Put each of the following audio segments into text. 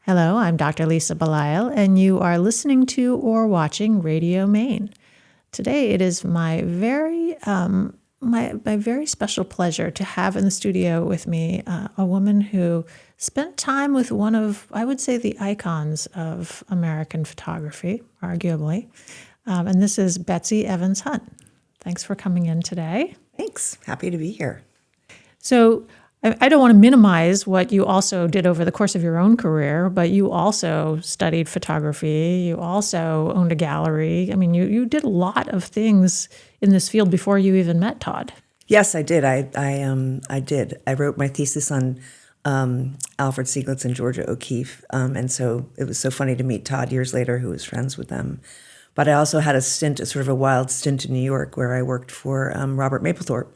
Hello, I'm Dr. Lisa Belisle, and you are listening to or watching Radio Maine. Today, it is my very special pleasure to have in the studio with me a woman who spent time with one of, I would say, the icons of American photography, arguably. And this is Betsy Evans Hunt. Thanks for coming in today. Thanks. Happy to be here. So I don't want to minimize what you also did over the course of your own career, but you also studied photography. You also owned a gallery. I mean, you did a lot of things in this field before you even met Todd. Yes, I did. I did. I wrote my thesis on Alfred, Stieiglitz, and Georgia O'Keeffe, and so it was so funny to meet Todd years later, who was friends with them. But I also had a wild stint in New York where I worked for Robert Mapplethorpe.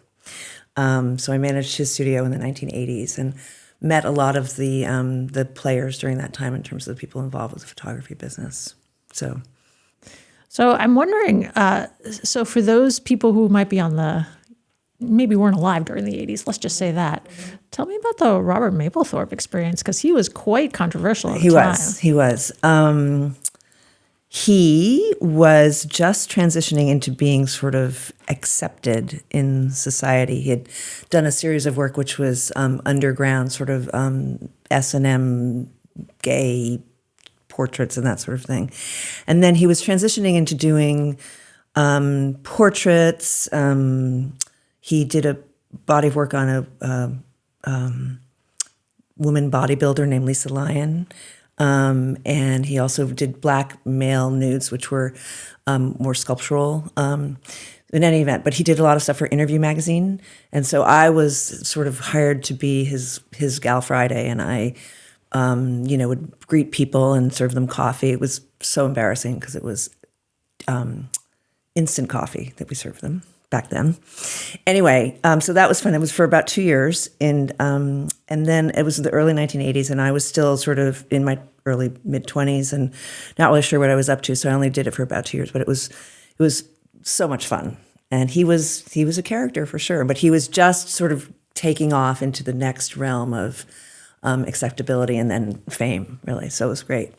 So I managed his studio in the 1980s and met a lot of the players during that time in terms of the people involved with the photography business. So I'm wondering, so for those people who might be maybe weren't alive during the 80s, let's just say that. Tell me about the Robert Mapplethorpe experience, because he was quite controversial at the time. He was. He was just transitioning into being sort of accepted in society. He had done a series of work which was underground, sort of S&M gay portraits and that sort of thing. And then he was transitioning into doing portraits. He did a body of work on a woman bodybuilder named Lisa Lyon. And he also did black male nudes, which were more sculptural in any event. But he did a lot of stuff for Interview magazine. And so I was sort of hired to be his Gal Friday, and I would greet people and serve them coffee. It was so embarrassing because it was instant coffee that we served them back then. Anyway, so that was fun. It was for about 2 years, and then it was the early 1980s, and I was still sort of in my early mid-20s and not really sure what I was up to. So I only did it for about 2 years, but it was so much fun. And he was a character for sure, but he was just sort of taking off into the next realm of acceptability and then fame, really. So it was great.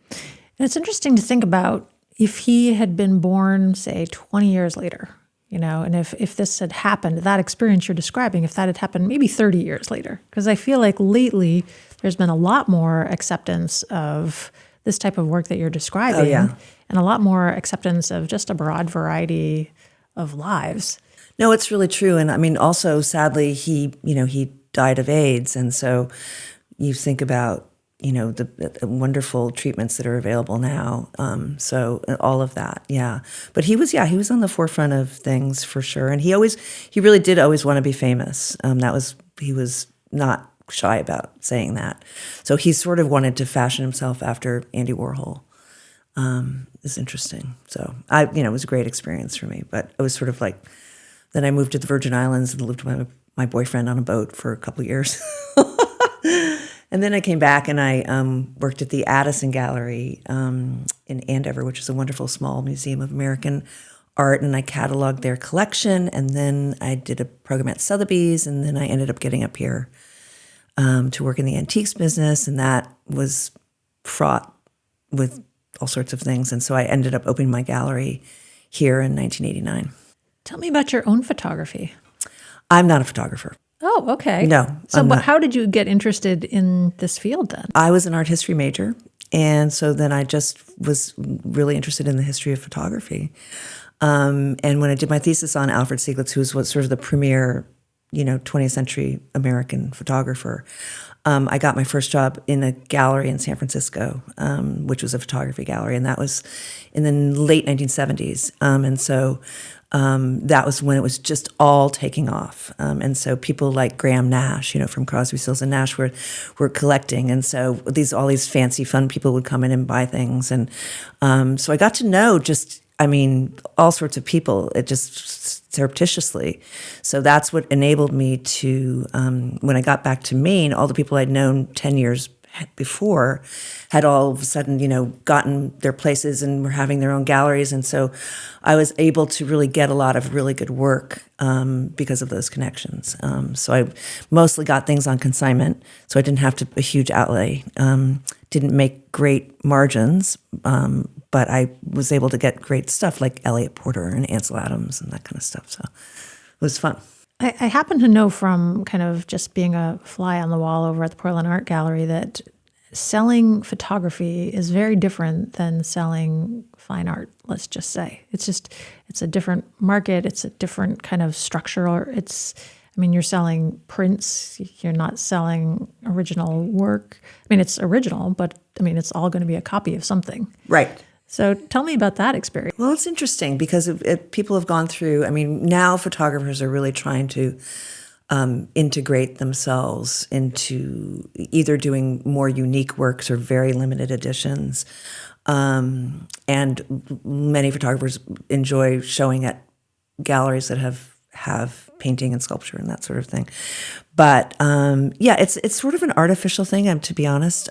And it's interesting to think about if he had been born, say, 20 years later. And if this had happened, that experience you're describing, if that had happened maybe 30 years later, because I feel like lately there's been a lot more acceptance of this type of work that you're describing. Oh, yeah. And a lot more acceptance of just a broad variety of lives. No, it's really true. And I mean, also, sadly, he died of AIDS. And so you think about, the wonderful treatments that are available now. So all of that, yeah. But he was on the forefront of things for sure. And he really did always want to be famous. He was not shy about saying that. So he sort of wanted to fashion himself after Andy Warhol. It's interesting. So it was a great experience for me. But it was sort of like, then I moved to the Virgin Islands and lived with my boyfriend on a boat for a couple of years. And then I came back and I worked at the Addison Gallery in Andover, which is a wonderful small museum of American art, and I cataloged their collection. And then I did a program at Sotheby's, and then I ended up getting up here to work in the antiques business, and that was fraught with all sorts of things. And so I ended up opening my gallery here in 1989. Tell me about your own photography. I'm not a photographer. Oh, okay. No. So, but how did you get interested in this field then? I was an art history major, and so then I just was really interested in the history of photography. And when I did my thesis on Alfred Stieiglitz, who was sort of the premier, 20th century American photographer, I got my first job in a gallery in San Francisco, which was a photography gallery, and that was in the late 1970s. And so that was when it was just all taking off. And so people like Graham Nash, from Crosby, Stills and Nash were collecting. And so all these fancy, fun people would come in and buy things. And so I got to know all sorts of people, it just surreptitiously. So that's what enabled me to, when I got back to Maine, all the people I'd known 10 years before had all of a sudden, gotten their places and were having their own galleries. And so I was able to really get a lot of really good work because of those connections. So I mostly got things on consignment, so I didn't have a huge outlay didn't make great margins, but I was able to get great stuff like Elliot Porter and Ansel Adams and that kind of stuff. So it was fun. I happen to know from kind of just being a fly on the wall over at the Portland Art Gallery that selling photography is very different than selling fine art, let's just say. It's a different market. It's a different kind of structure. You're selling prints. You're not selling original work. It's original, but it's all going to be a copy of something. Right. So tell me about that experience. Well, it's interesting because people have gone through, now photographers are really trying to integrate themselves into either doing more unique works or very limited editions. And many photographers enjoy showing at galleries that have painting and sculpture and that sort of thing. But it's sort of an artificial thing, to be honest.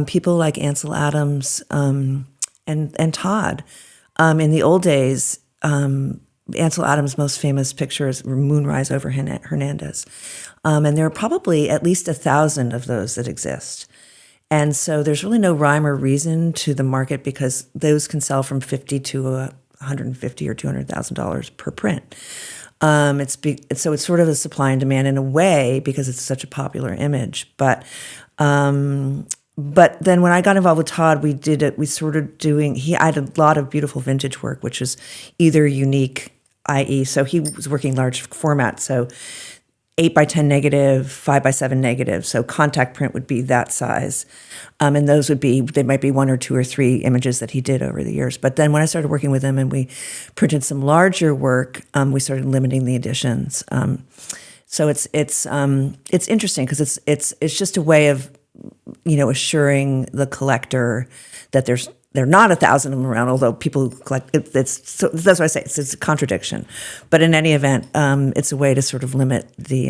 People like Ansel Adams and Todd. In the old days, Ansel Adams' most famous pictures were Moonrise over Hernandez. And there are probably at least 1,000 of those that exist. And so there's really no rhyme or reason to the market because those can sell from $50 to $150 or $200,000 per print. So it's sort of a supply and demand in a way because it's such a popular image. But then when I got involved with Todd, he had a lot of beautiful vintage work, which is either unique, i.e., so he was working large format, so 8x10 negative, 5x7 negative, so contact print would be that size. And those they might be 1 or 2 or 3 images that he did over the years. But then when I started working with him and we printed some larger work, we started limiting the editions. So it's interesting because it's just a way of assuring the collector that there are not 1,000 of them around, although people collect. So that's why I say it's a contradiction. But in any event, it's a way to sort of limit the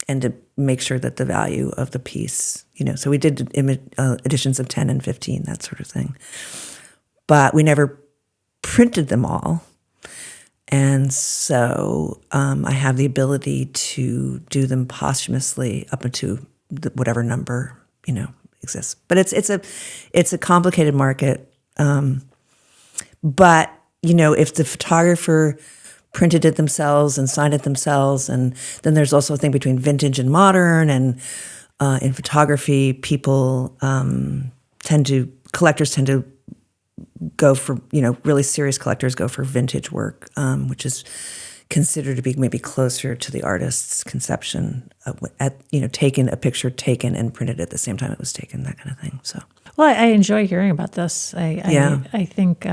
and to make sure that the value of the piece, So we did editions of 10 and 15, that sort of thing. But we never printed them all. And so I have the ability to do them posthumously up into whatever number, exists. But it's a complicated market. But, if the photographer printed it themselves and signed it themselves, and then there's also a thing between vintage and modern, and in photography, collectors tend to go for, really serious collectors go for vintage work, which is considered to be maybe closer to the artist's conception taken a picture taken and printed at the same time it was taken, that kind of thing. So, well, I enjoy hearing about this. I think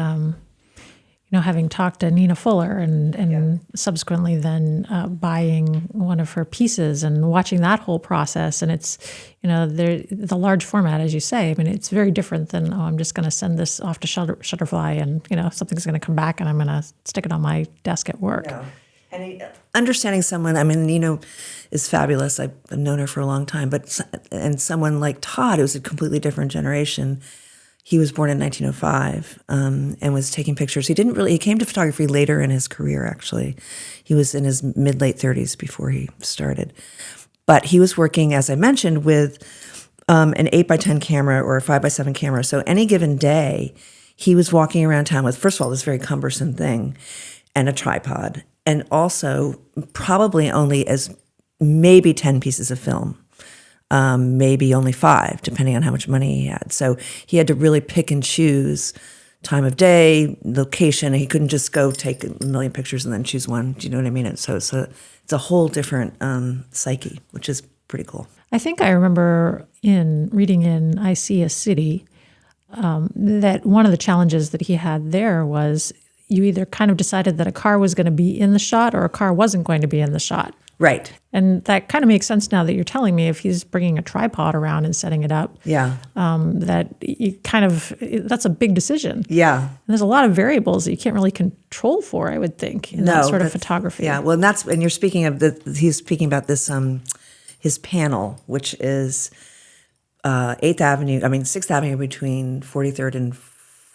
having talked to Nina Fuller and subsequently then buying one of her pieces and watching that whole process, and it's the large format, as you say. It's very different than I'm just going to send this off to Shutterfly and something's going to come back and I'm going to stick it on my desk at work. No. And understanding someone, Nina is fabulous. I've known her for a long time, and someone like Todd, who's a completely different generation. He was born in 1905 and was taking pictures. He came to photography later in his career, actually. He was in his mid-late 30s before he started. But he was working, as I mentioned, with an 8x10 camera or a 5x7 camera. So any given day, he was walking around town with, first of all, this very cumbersome thing and a tripod. And also probably only maybe 10 pieces of film, maybe only 5, depending on how much money he had. So he had to really pick and choose time of day, location. He couldn't just go take a million pictures and then choose one. Do you know what I mean? So it's a whole different psyche, which is pretty cool. I think I remember reading in I See a City that one of the challenges that he had there was you either kind of decided that a car was going to be in the shot or a car wasn't going to be in the shot. Right. And that kind of makes sense now that you're telling me if he's bringing a tripod around and setting it up. Yeah. That you that's a big decision. Yeah. And there's a lot of variables that you can't really control for, I would think, in that sort of photography. Yeah. Well, and you're speaking of he's speaking about this, his panel, which is 6th Avenue between 43rd and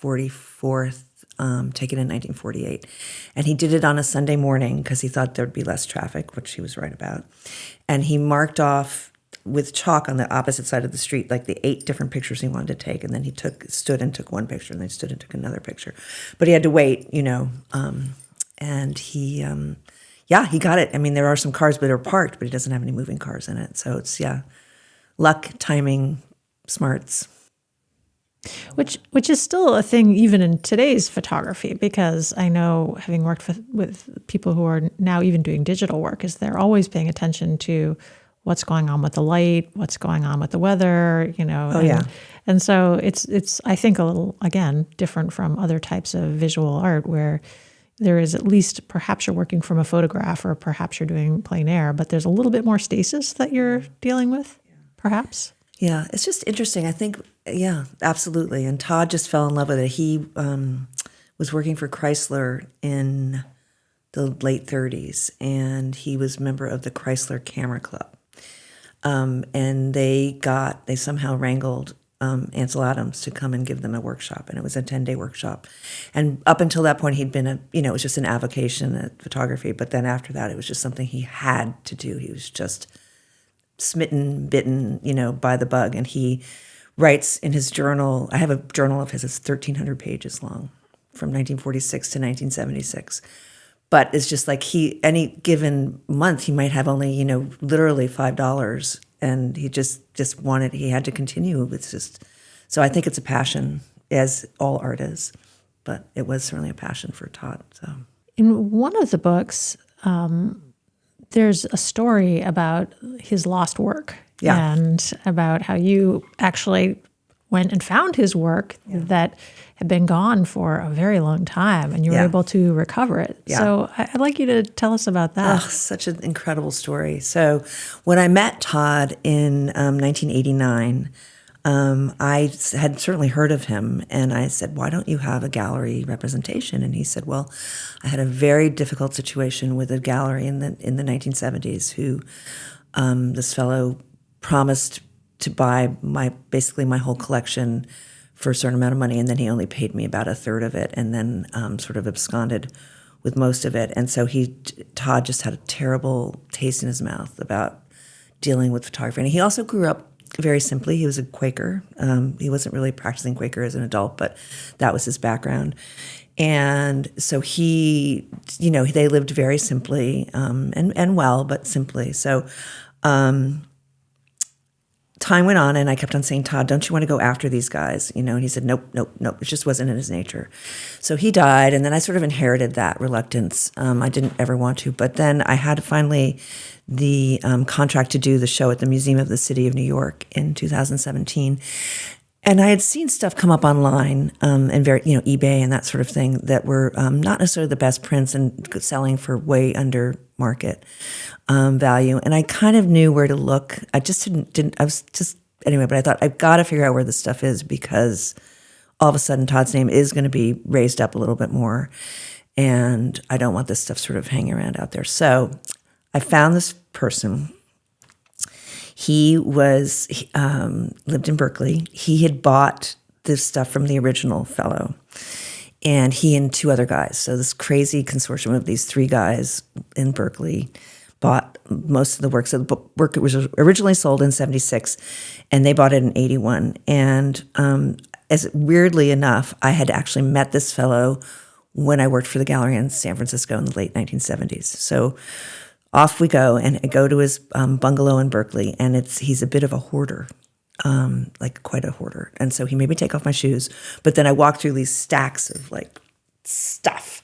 44th. Taken in 1948. And he did it on a Sunday morning because he thought there'd be less traffic, which he was right about. And he marked off with chalk on the opposite side of the street, like the 8 different pictures he wanted to take, and then he stood and took one picture, and then stood and took another picture. But he had to wait, and he got it. I mean, there are some cars that are parked, but he doesn't have any moving cars in it. So it's, luck, timing, smarts. Which is still a thing even in today's photography, because I know, having worked with people who are now even doing digital work, is they're always paying attention to what's going on with the light, what's going on with the weather, And so it's I think a little, again, different from other types of visual art, where there is, at least perhaps you're working from a photograph, or perhaps you're doing plein air, but there's a little bit more stasis that you're dealing with, perhaps. Yeah, it's just interesting. I think, absolutely. And Todd just fell in love with it. He was working for Chrysler in the late 30s, and he was a member of the Chrysler Camera Club. And they somehow wrangled Ansel Adams to come and give them a workshop, and it was a 10-day workshop. And up until that point, he'd been it was just an avocation at photography. But then after that, it was just something he had to do. He was just smitten, bitten, by the bug. And he writes in his journal, I have a journal of his, it's 1,300 pages long, from 1946 to 1976. But it's just like any given month, he might have only, literally $5. And he just wanted, he had to continue. It's just, so I think it's a passion, as all art is. But it was certainly a passion for Todd. So in one of the books, there's a story about his lost work, and about how you actually went and found his work that had been gone for a very long time, and you were able to recover it. Yeah. So I'd like you to tell us about that. Oh, such an incredible story. So when I met Todd in 1989, I had certainly heard of him, and I said, why don't you have a gallery representation? And he said, well, I had a very difficult situation with a gallery in the 1970s who this fellow promised to buy basically my whole collection for a certain amount of money, and then he only paid me about a third of it, and then sort of absconded with most of it. And so Todd just had a terrible taste in his mouth about dealing with photography. And he also grew up very simply. He was a Quaker. He wasn't really practicing Quaker as an adult, but that was his background. And so they lived very simply, and well, but simply. So time went on, and I kept on saying, Todd, don't you want to go after these guys? And he said, nope. It just wasn't in his nature. So he died, and then I sort of inherited that reluctance. I didn't ever want to, but then I had finally the contract to do the show at the Museum of the City of New York in 2017. And I had seen stuff come up online, and very, eBay and that sort of thing, that were not necessarily the best prints and selling for way under market value. And I kind of knew where to look. I just didn't. I was just anyway. But I thought, I've got to figure out where this stuff is, because all of a sudden Todd's name is going to be raised up a little bit more, and I don't want this stuff sort of hanging around out there. So I found this person. He lived in Berkeley. He had bought this stuff from the original fellow, and he and 2 other guys. So this crazy consortium of these 3 guys in Berkeley bought most of the work. So the work was originally sold in 76, and they bought it in 81. And as weirdly enough, I had actually met this fellow when I worked for the gallery in San Francisco in the late 1970s. So off we go, and I go to his bungalow in Berkeley, and he's a bit of a hoarder, like quite a hoarder. And so he made me take off my shoes, but then I walk through these stacks of like stuff,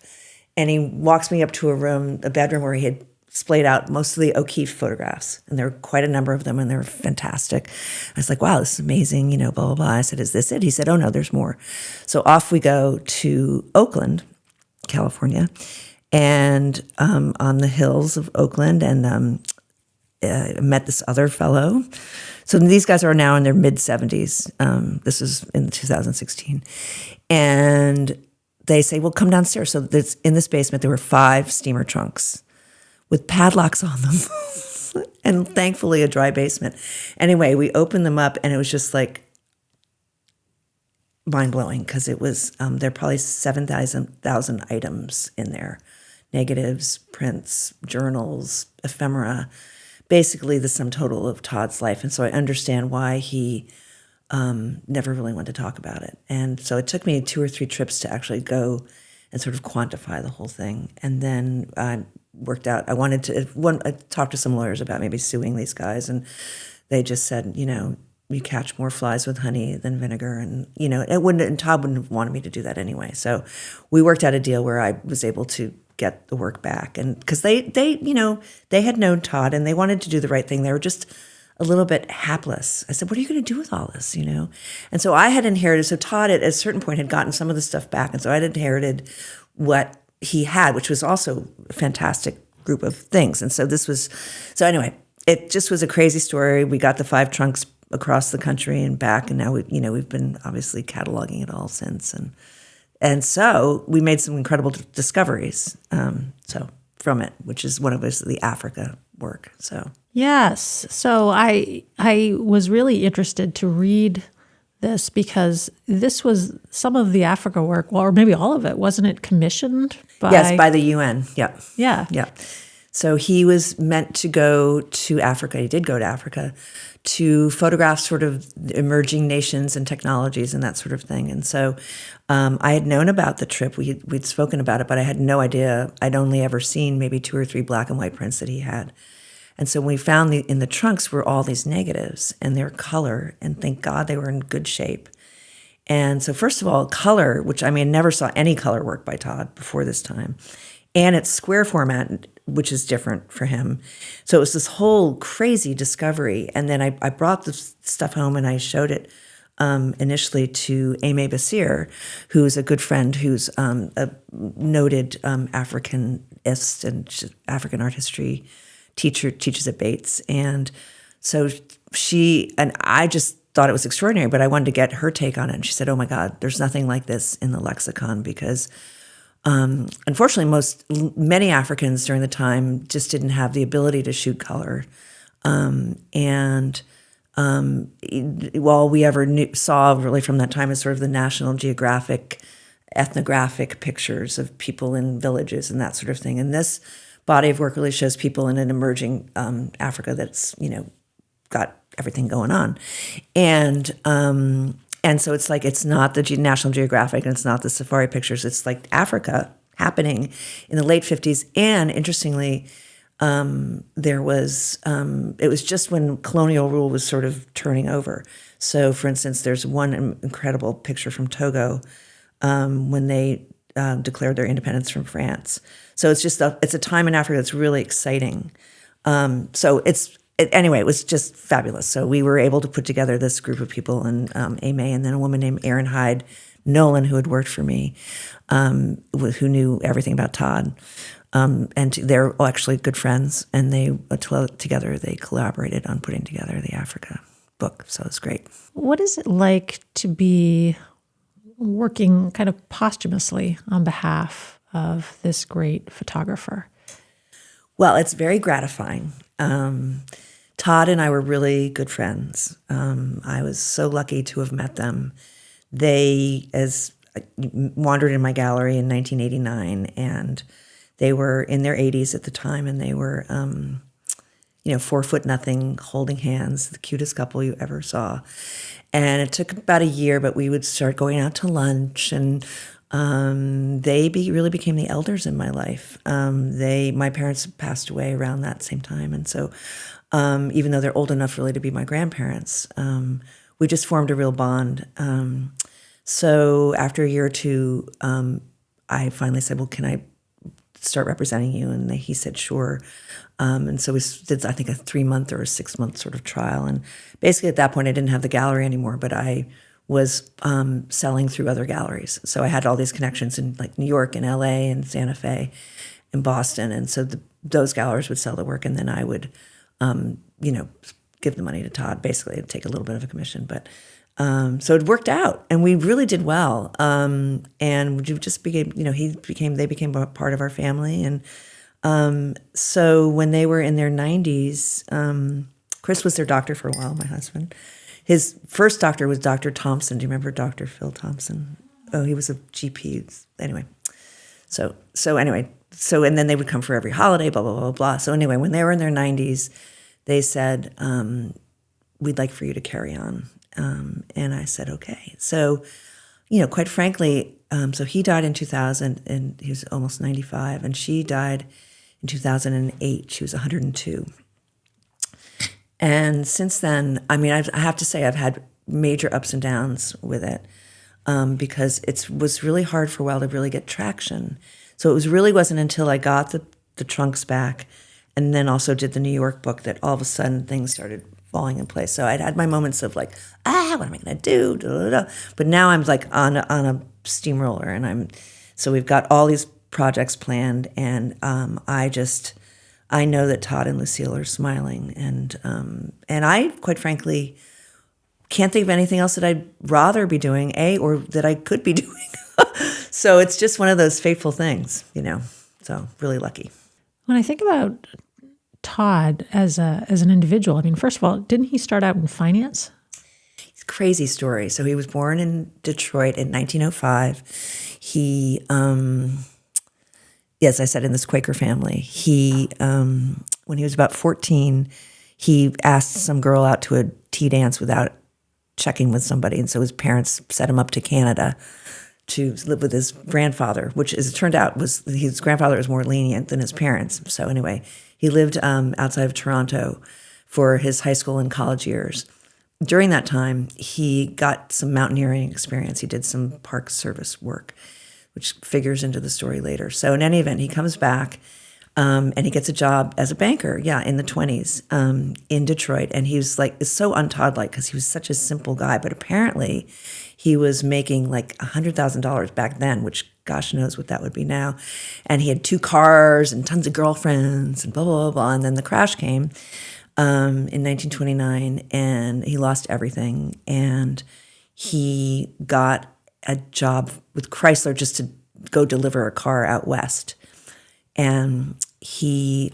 and he walks me up to a bedroom where he had splayed out most of the O'Keeffe photographs, and there were quite a number of them, and they were fantastic. I was like, wow, this is amazing, blah, blah, blah. I said, is this it? He said, oh no, there's more. So off we go to Oakland, California, and on the hills of Oakland, and I met this other fellow. So these guys are now in their mid-70s. This is in 2016. And they say, well, come downstairs. So in this basement, there were 5 steamer trunks with padlocks on them, and thankfully a dry basement. Anyway, we opened them up, and it was just like mind-blowing, because it was, there are probably 7,000 items in there. Negatives, prints, journals, ephemera, basically the sum total of Todd's life. And so I understand why he never really wanted to talk about it. And so it took me 2 or 3 trips to actually go and sort of quantify the whole thing. And then I worked out, I talked to some lawyers about maybe suing these guys, and they just said, you catch more flies with honey than vinegar. And, and Todd wouldn't have wanted me to do that anyway. So we worked out a deal where I was able to get the work back. And because they had known Todd and they wanted to do the right thing. They were just a little bit hapless. I said, what are you going to do with all this, And so I had inherited, so Todd at a certain point had gotten some of the stuff back. And so I had inherited what he had, which was also a fantastic group of things. And so anyway, it just was a crazy story. We got the 5 trunks across the country and back. And now we've been obviously cataloging it all since. And so we made some incredible discoveries. From it, which is one of us, the Africa work. So yes, so I was really interested to read this because this was some of the Africa work, or maybe all of it, wasn't it commissioned by? Yes, by the UN. Yeah, yeah. So he was meant to go to Africa. He did go to Africa to photograph sort of emerging nations and technologies and that sort of thing. And so I had known about the trip. We'd spoken about it, but I had no idea. I'd only ever seen maybe 2 or 3 black and white prints that he had. And so we found in the trunks were all these negatives and their color, and thank God they were in good shape. And so first of all, color, which I never saw any color work by Todd before this time, and it's square format, which is different for him. So it was this whole crazy discovery. And then I brought the stuff home and I showed it initially to Aimé Basir, who's a good friend, who's a noted Africanist and African art history teacher, teaches at Bates. And so I just thought it was extraordinary, but I wanted to get her take on it. And she said, oh my God, there's nothing like this in the lexicon, because unfortunately, many Africans during the time just didn't have the ability to shoot color. All we ever saw really from that time is sort of the National Geographic ethnographic pictures of people in villages and that sort of thing. And this body of work really shows people in an emerging Africa that's, got everything going on. And so it's like, it's not the National Geographic and it's not the safari pictures. It's like Africa happening in the late 50s. And interestingly, it was just when colonial rule was sort of turning over. So for instance, there's one incredible picture from Togo when they declared their independence from France. So it's a time in Africa that's really exciting. Anyway, it was just fabulous. So we were able to put together this group of people, and Aimé, and then a woman named Erin Hyde Nolan, who had worked for me, who knew everything about Todd. And they're actually good friends, and together they collaborated on putting together the Africa book. So it's great. What is it like to be working kind of posthumously on behalf of this great photographer? Well, it's very gratifying. Todd and I were really good friends. I was so lucky to have met them. They wandered in my gallery in 1989, and they were in their 80s at the time, and they were, 4'0", holding hands, the cutest couple you ever saw. And it took about a year, but we would start going out to lunch, and they really became the elders in my life. My parents passed away around that same time, and so even though they're old enough really to be my grandparents, we just formed a real bond. So after a year or two, I finally said, well, can I start representing you? And he said, sure. And so we did, I think, a 3-month or a 6-month sort of trial. And basically at that point, I didn't have the gallery anymore, but I was selling through other galleries. So I had all these connections in like New York and LA and Santa Fe and Boston. And so those galleries would sell the work, and then I would, give the money to Todd, basically, and take a little bit of a commission. But so it worked out, and we really did well. And we just became, they became a part of our family. And so when they were in their 90s, Chris was their doctor for a while, my husband. His first doctor was Dr. Thompson. Do you remember Dr. Phil Thompson? Oh, he was a GP. Anyway, so and then they would come for every holiday, blah, blah, blah, blah. So anyway, when they were in their 90s, they said, we'd like for you to carry on. And I said, okay. So, quite frankly, so he died in 2000, and he was almost 95, and she died in 2008. She was 102. And since then, I have to say I've had major ups and downs with it, because it was really hard for a while to really get traction. So it wasn't until I got the trunks back and then also did the New York book that all of a sudden things started falling in place. So I'd had my moments of like, what am I going to do? Da, da, da. But now I'm like on a steamroller, and so we've got all these projects planned, and I know that Todd and Lucille are smiling, and I, quite frankly, can't think of anything else that I'd rather be doing, or that I could be doing. So it's just one of those fateful things, So really lucky. When I think about Todd as an individual, first of all, didn't he start out in finance? It's a crazy story. So he was born in Detroit in 1905. He, yes, I said in this Quaker family. He, when he was about 14, he asked some girl out to a tea dance without checking with somebody, and so his parents set him up to Canada to live with his grandfather, which, as it turned out, was his grandfather was more lenient than his parents. So anyway, he lived outside of Toronto for his high school and college years. During that time, he got some mountaineering experience. He did some park service work, which figures into the story later. So in any event, he comes back, and he gets a job as a banker, in the 20s, in Detroit. And he was like, it's so un-Todd-like because he was such a simple guy. But apparently he was making like $100,000 back then, which gosh knows what that would be now. And he had 2 cars and tons of girlfriends and blah, blah, blah, blah. And then the crash came in 1929, and he lost everything. And he got a job with Chrysler just to go deliver a car out west. And he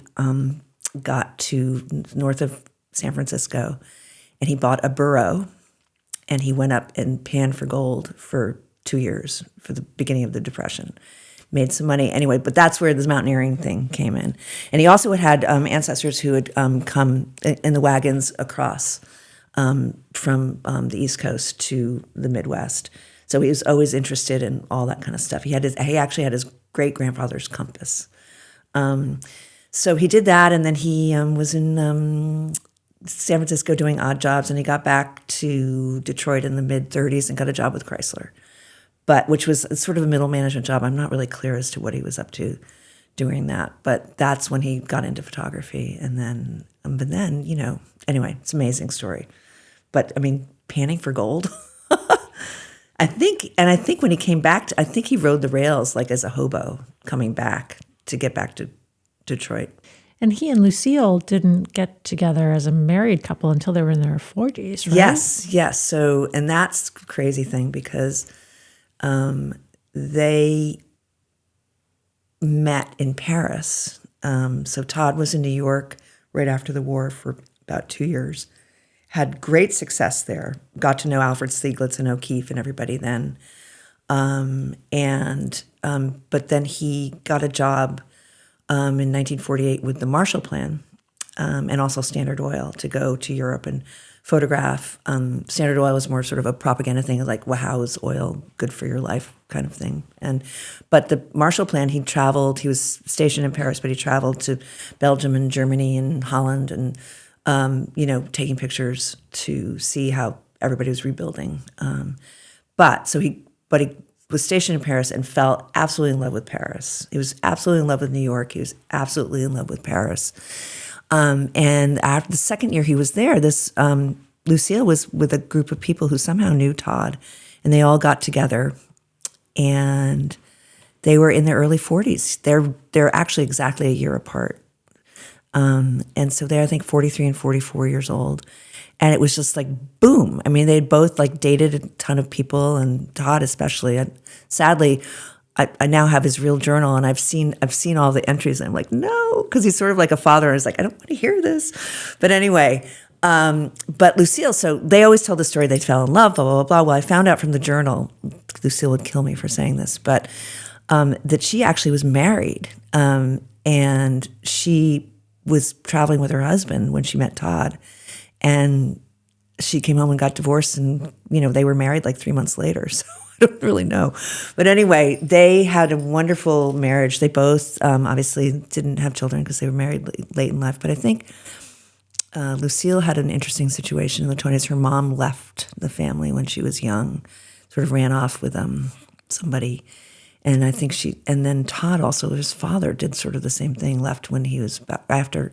got to north of San Francisco, and he bought a burro, and he went up and panned for gold for 2 years for the beginning of the Depression. Made some money anyway, but that's where this mountaineering thing came in. And he also had ancestors who had come in the wagons across from the East Coast to the Midwest. So he was always interested in all that kind of stuff. He actually had his great-grandfather's compass. So he did that, and then he was in San Francisco doing odd jobs, and he got back to Detroit in the mid-30s and got a job with Chrysler, which was sort of a middle management job. I'm not really clear as to what he was up to doing that, but that's when he got into photography. And then, anyway, it's an amazing story. But panning for gold. I think when he came back, I think he rode the rails like as a hobo coming back to get back to Detroit. And he and Lucille didn't get together as a married couple until they were in their 40s, right? Yes. So, and that's the crazy thing because they met in Paris. So Todd was in New York right after the war for about 2 years, had great success there, got to know Alfred Stieiglitz and O'Keeffe and everybody then. But then he got a job in 1948 with the Marshall Plan and also Standard Oil to go to Europe and photograph. Standard Oil was more sort of a propaganda thing, like, well, how is oil good for your life kind of thing. But the Marshall Plan, he traveled, he was stationed in Paris, but he traveled to Belgium and Germany and Holland and, taking pictures to see how everybody was rebuilding. But he was stationed in Paris and fell absolutely in love with Paris. He was absolutely in love with New York. He was absolutely in love with Paris. And after the second year he was there, Lucille was with a group of people who somehow knew Todd, and they all got together, and they were in their early 40s. They're actually exactly a year apart. And so they're, I think, 43 and 44 years old. And it was just like, boom. They'd both like dated a ton of people, and Todd especially. Sadly, I now have his real journal, and I've seen all the entries, and I'm like, no, because he's sort of like a father. I was like, I don't want to hear this. But anyway, but Lucille, so they always tell the story they fell in love, blah, blah, blah, blah. Well, I found out from the journal, Lucille would kill me for saying this, but that she actually was married. And she was traveling with her husband when she met Todd, and she came home and got divorced, and they were married like 3 months later. So I don't really know, but anyway, they had a wonderful marriage. They both obviously didn't have children because they were married late in life. But I think Lucille had an interesting situation in the 1920s. Her mom left the family when she was young, sort of ran off with somebody. And I think and then Todd also, his father did sort of the same thing, left when he was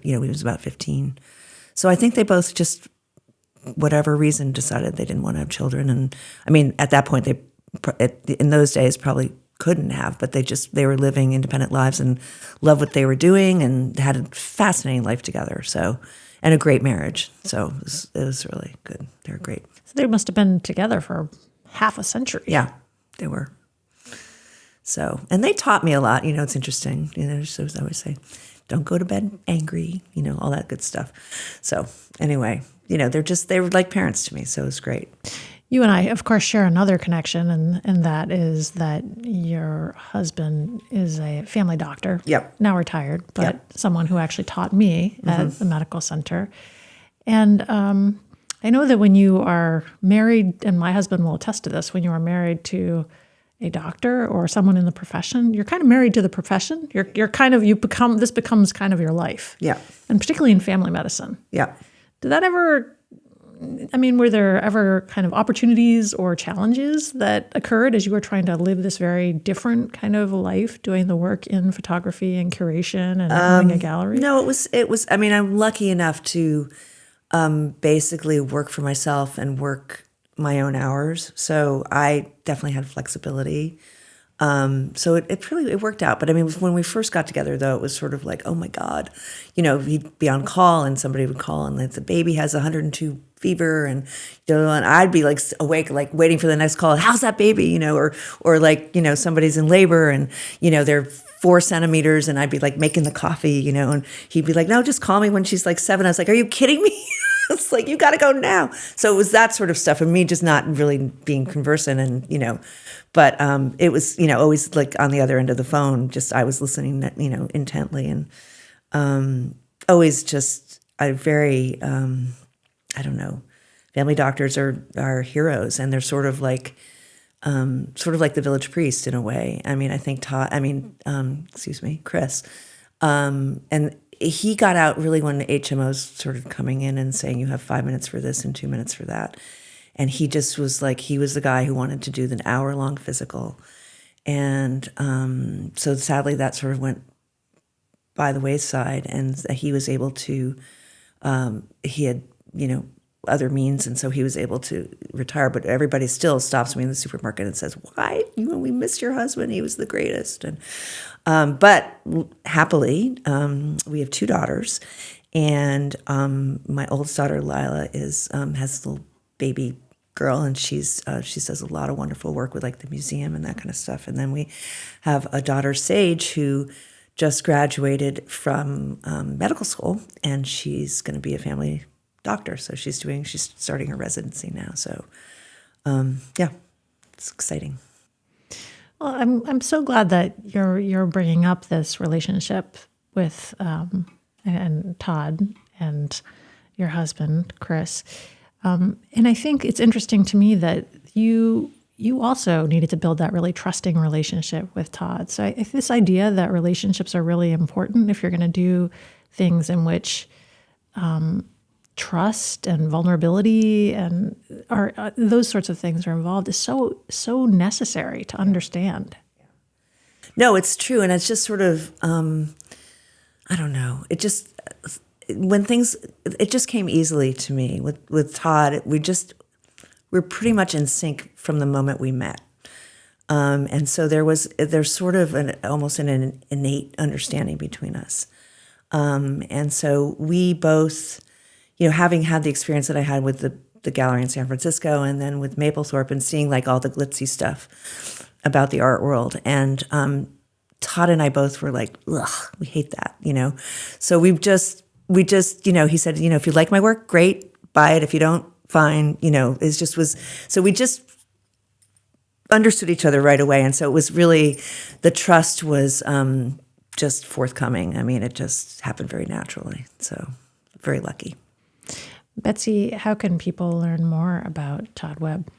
he was about 15. So I think they both just, whatever reason, decided they didn't want to have children. And I mean, at that point, in those days probably couldn't have, but they were living independent lives and loved what they were doing and had a fascinating life together. So, and a great marriage. So it was really good. They were great. So they must have been together for half a century. Yeah, they were. So, and they taught me a lot. It's interesting. So I always say, don't go to bed angry, all that good stuff. So anyway, they were like parents to me. So it was great. You and I, of course, share another connection, and that is that your husband is a family doctor. Yep. Now retired, but someone who actually taught me at the medical center. And I know that when you are married, and my husband will attest to this, when you are married to a doctor or someone in the profession, you're kind of married to the profession. This becomes kind of your life. Yeah. And particularly in family medicine. Yeah. Did that ever, were there ever kind of opportunities or challenges that occurred as you were trying to live this very different kind of life, doing the work in photography and curation and running a gallery? No, it was, I'm lucky enough to basically work for myself and work my own hours. So I definitely had flexibility. So it worked out. But when we first got together, though, it was sort of like, oh my God, he'd be on call and somebody would call and the baby has 102 fever and I'd be like awake, like waiting for the next call. How's that baby? Or somebody's in labor and, they're 4 centimeters and I'd be like making the coffee, and he'd be like, no, just call me when she's like 7. I was like, are you kidding me? It's like, you got to go now. So it was that sort of stuff and me just not really being conversant and, but it was, always like on the other end of the phone, just I was listening, intently and always just very, I don't know, family doctors are heroes and they're sort of like the village priest in a way. I think Chris, and he got out really when HMOs started coming in and saying, you have 5 minutes for this and 2 minutes for that. And he just was like, he was the guy who wanted to do the hour-long physical. And so sadly that sort of went by the wayside and he was able to, he had, other means. And so he was able to retire, but everybody still stops me in the supermarket and says, why? We missed your husband. He was the greatest. And, but happily, we have 2 daughters and, my oldest daughter, Lila, has a little baby girl and she does a lot of wonderful work with like the museum and that kind of stuff. And then we have a daughter, Sage, who just graduated from, medical school and she's going to be a family doctor. So she's starting her residency now. So, it's exciting. Well, I'm so glad that you're bringing up this relationship with and Todd and your husband, Chris. And I think it's interesting to me that you also needed to build that really trusting relationship with Todd. So this idea that relationships are really important if you're going to do things in which trust and vulnerability and those sorts of things are involved is so necessary to understand. No, it's true, and it's just sort of I don't know. It just came easily to me with Todd. We're pretty much in sync from the moment we met, and so there's sort of almost an innate understanding between us, and so we both. Having had the experience that I had with the gallery in San Francisco and then with Mapplethorpe and seeing like all the glitzy stuff about the art world. And Todd and I both were like, ugh, we hate that, So we just, he said, if you like my work, great, buy it. If you don't, fine, so we just understood each other right away. And so it was really, the trust was just forthcoming. I mean, it just happened very naturally. So very lucky. Betsy, how can people learn more about Todd Webb?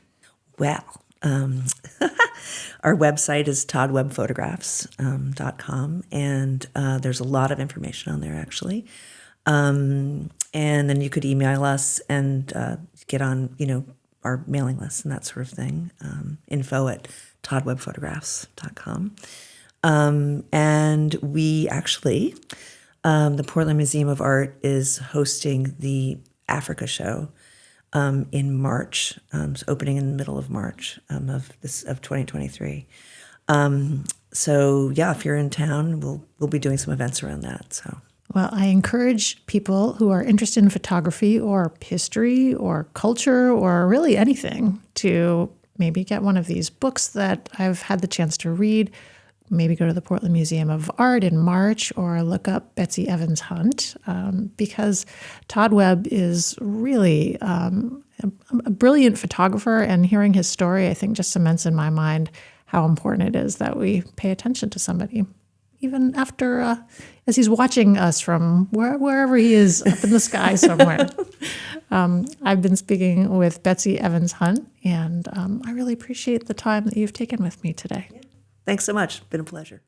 Well, our website is toddwebbphotographs.com, and there's a lot of information on there, actually. And then you could email us and get on, our mailing list and that sort of thing. info@toddwebbphotographs.com. And we actually, the Portland Museum of Art is hosting the Africa show in March, opening in the middle of March of 2023. So yeah, if you're in town, we'll be doing some events around that. So. Well, I encourage people who are interested in photography or history or culture or really anything to maybe get one of these books that I've had the chance to read. Maybe go to the Portland Museum of Art in March or look up Betsy Evans Hunt because Todd Webb is really a brilliant photographer, and hearing his story, I think, just cements in my mind how important it is that we pay attention to somebody, even after, as he's watching us from wherever he is up in the sky somewhere. I've been speaking with Betsy Evans Hunt, and I really appreciate the time that you've taken with me today. Thanks so much. Been a pleasure.